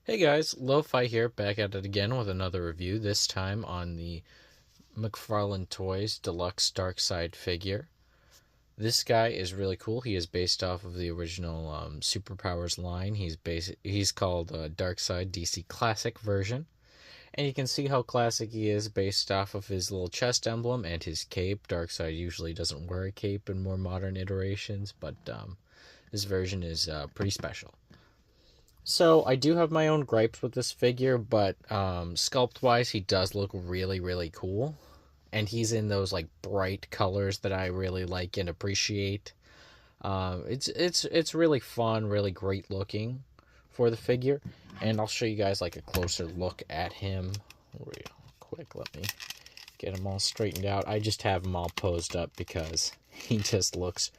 Hey guys, Lo-Fi here, back at it again with another review, this time on the McFarlane Toys Deluxe Darkseid figure. This guy is really cool. He is based off of the original Superpowers line. He's called Darkseid DC Classic version. And you can see how classic he is based off of his little chest emblem and his cape. Darkseid usually doesn't wear a cape in more modern iterations, but this version is pretty special. So I do have my own gripes with this figure, but sculpt-wise, he does look really, really cool. And he's in those like bright colors that I really like and appreciate. It's really fun, really great looking for the figure. And I'll show you guys like a closer look at him real quick. Let me get him all straightened out. I just have him all posed up because he just looks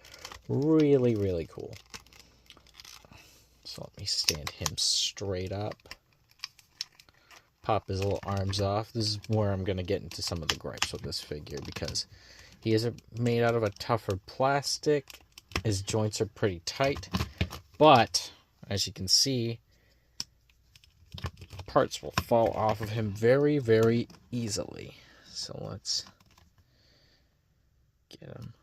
really, really cool. So let me stand him straight up. Pop his little arms off. This is where I'm going to get into some of the gripes with this figure because he is made out of a tougher plastic. His joints are pretty tight. But, as you can see, parts will fall off of him very, very easily. So let's get him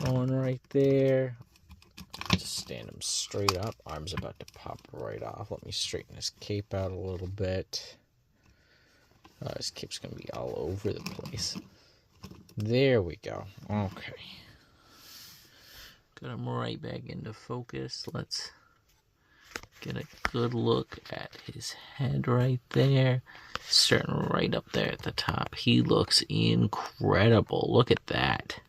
going right there. Just stand him straight up. Arm's about to pop right off. Let me straighten his cape out a little bit. His cape's going to be all over the place. There we go. Okay. Got him right back into focus. Let's get a good look at his head right there. Starting right up there at the top. He looks incredible. Look at that.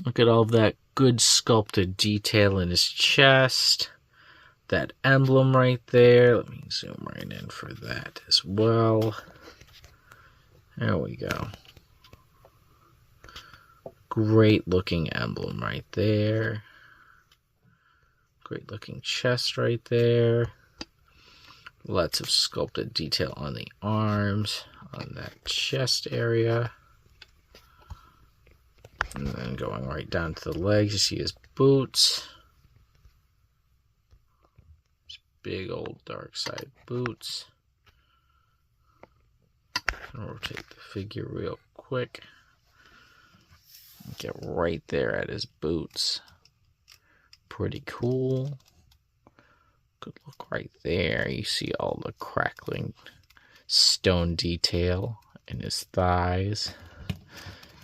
Look at all that good sculpted detail in his chest. That emblem right there. Let me zoom right in for that as well. There we go. Great looking emblem right there. Great looking chest right there. Lots of sculpted detail on the arms, on that chest area. And then going right down to the legs, you see his boots. His big old Darkseid boots. I'll rotate the figure real quick. Get right there at his boots. Pretty cool. Good look right there. You see all the crackling stone detail in his thighs.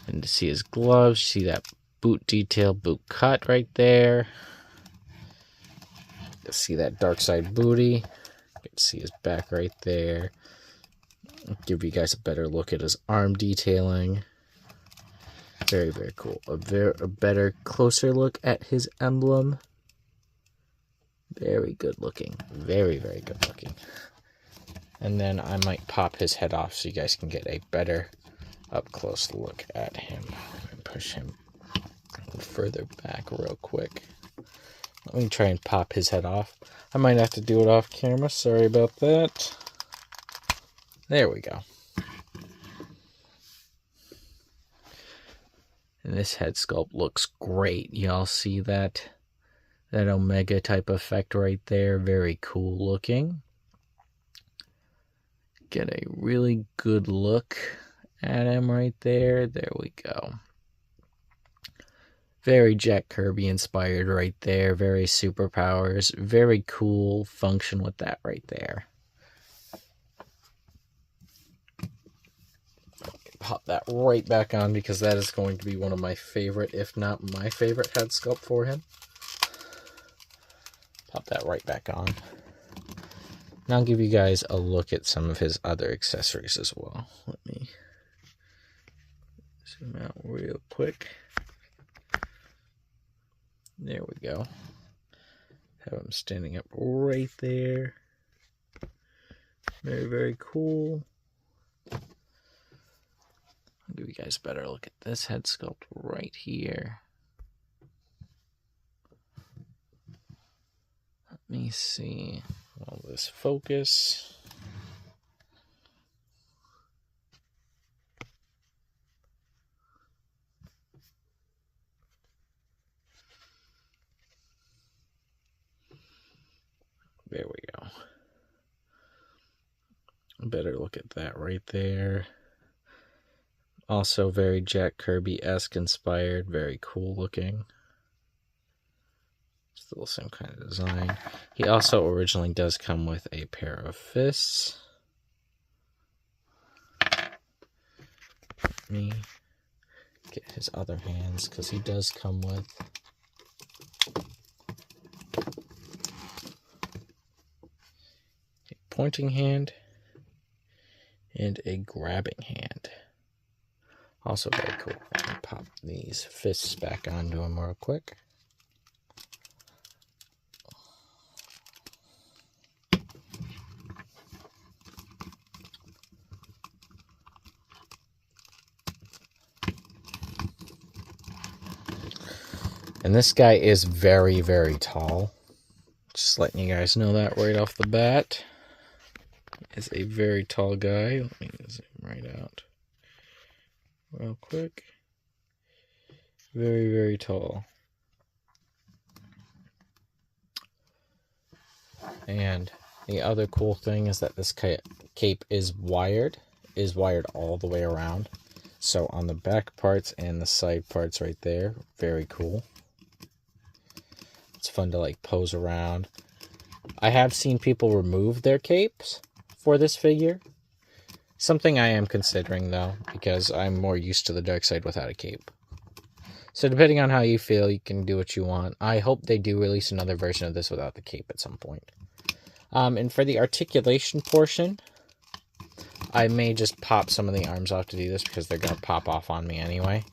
And to see his gloves, you see that boot detail, boot cut right there. You see that Darkseid booty. You can see his back right there. I'll give you guys a better look at his arm detailing. Very, very cool. A better, closer look at his emblem. Very good looking. Very, very good looking. And then I might pop his head off so you guys can get a better up close look at him. And push him further back real quick. Let me try and pop his head off. I might have to do it off camera. Sorry about that. There we go. And this head sculpt looks great. Y'all see that Omega type effect right there? Very cool looking. Get a really good look at him right there. There we go. Very Jack Kirby inspired right there. Very Superpowers. Very cool function with that right there. Pop that right back on because that is going to be one of my favorite, if not my favorite head sculpt for him. Pop that right back on. Now I'll give you guys a look at some of his other accessories as well. Let me zoom out real quick. There we go. Have him standing up right there. Very, very cool. I'll give you guys a better look at this head sculpt right here. Let me see. All this focus. There we go. Better look at that right there. Also very Jack Kirby-esque inspired, very cool looking. Still the same kind of design. He also originally does come with a pair of fists. Let me get his other hands, because he does come with a pointing hand and a grabbing hand. Also very cool. Let me pop these fists back onto him real quick. And this guy is very, very tall. Just letting you guys know that right off the bat. He is a very tall guy. Let me zoom right out real quick. Very, very tall. And the other cool thing is that this cape is wired all the way around. So on the back parts and the side parts right there, very cool. It's fun to like pose around. I have seen people remove their capes for this figure. Something I am considering though, because I'm more used to the Darkseid without a cape. So depending on how you feel, you can do what you want. I hope they do release another version of this without the cape at some point. And for the articulation portion, I may just pop some of the arms off to do this because they're going to pop off on me anyway.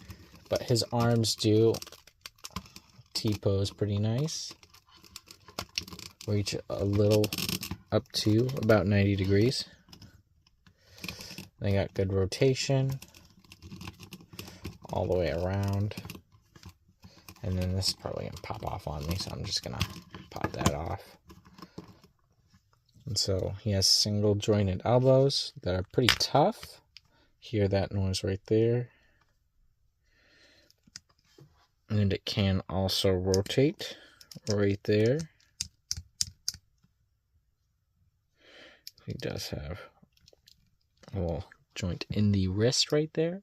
But his arms do T-pose pretty nice. Reach a little up to about 90 degrees. They got good rotation all the way around. And then this is probably going to pop off on me, so I'm just going to pop that off. And so he has single jointed elbows that are pretty tough. Hear that noise right there. And it can also rotate right there. He does have a little joint in the wrist right there.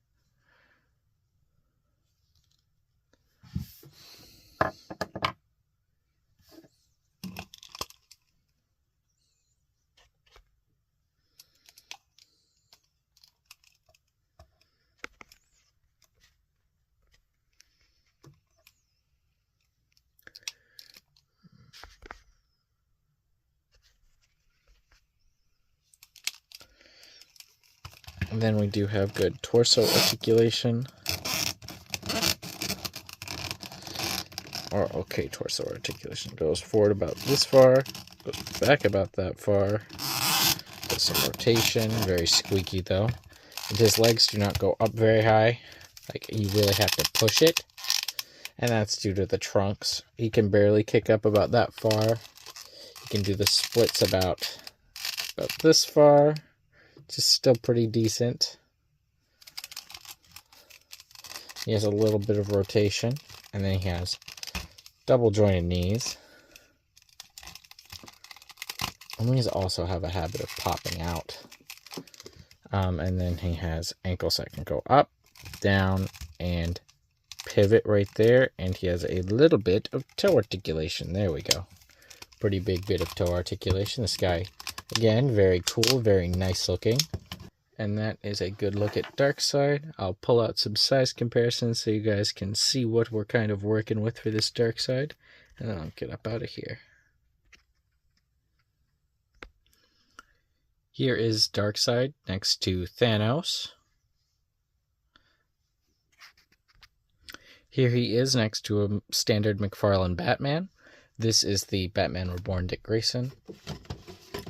And then we do have good torso articulation. Or okay, torso articulation goes forward about this far, goes back about that far. Does some rotation, very squeaky though. And his legs do not go up very high. Like you really have to push it. And that's due to the trunks. He can barely kick up about that far. He can do the splits about this far. Just still pretty decent. He has a little bit of rotation. And then he has double jointed knees. And knees also have a habit of popping out. And then he has ankles that can go up, down, and pivot right there. And he has a little bit of toe articulation. There we go. Pretty big bit of toe articulation. This guy, again, very cool, very nice looking. And that is a good look at Darkseid. I'll pull out some size comparisons so you guys can see what we're kind of working with for this Darkseid. And then I'll get up out of here. Here is Darkseid next to Thanos. Here he is next to a standard McFarlane Batman. This is the Batman Reborn Dick Grayson.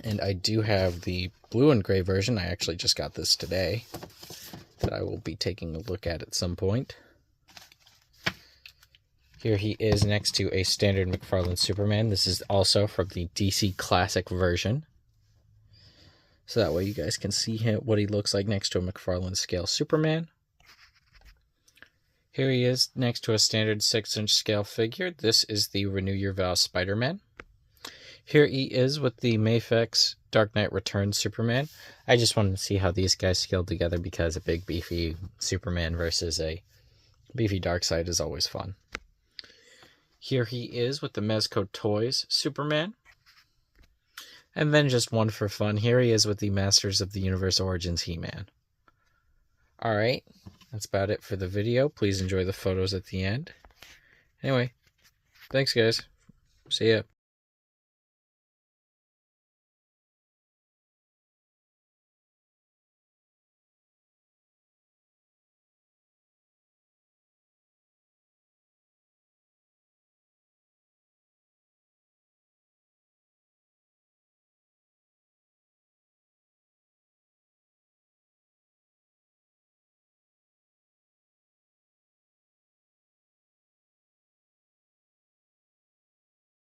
And I do have the blue and gray version. I actually just got this today that I will be taking a look at some point. Here he is next to a standard McFarlane Superman. This is also from the DC Classic version. So that way you guys can see what he looks like next to a McFarlane scale Superman. Here he is next to a standard 6-inch scale figure. This is the Renew Your Vows Spider-Man. Here he is with the Megafig Dark Knight Returns Superman. I just wanted to see how these guys scaled together because a big beefy Superman versus a beefy Darkseid is always fun. Here he is with the Mezco Toys Superman. And then just one for fun. Here he is with the Masters of the Universe Origins He-Man. Alright, that's about it for the video. Please enjoy the photos at the end. Anyway, thanks guys. See ya.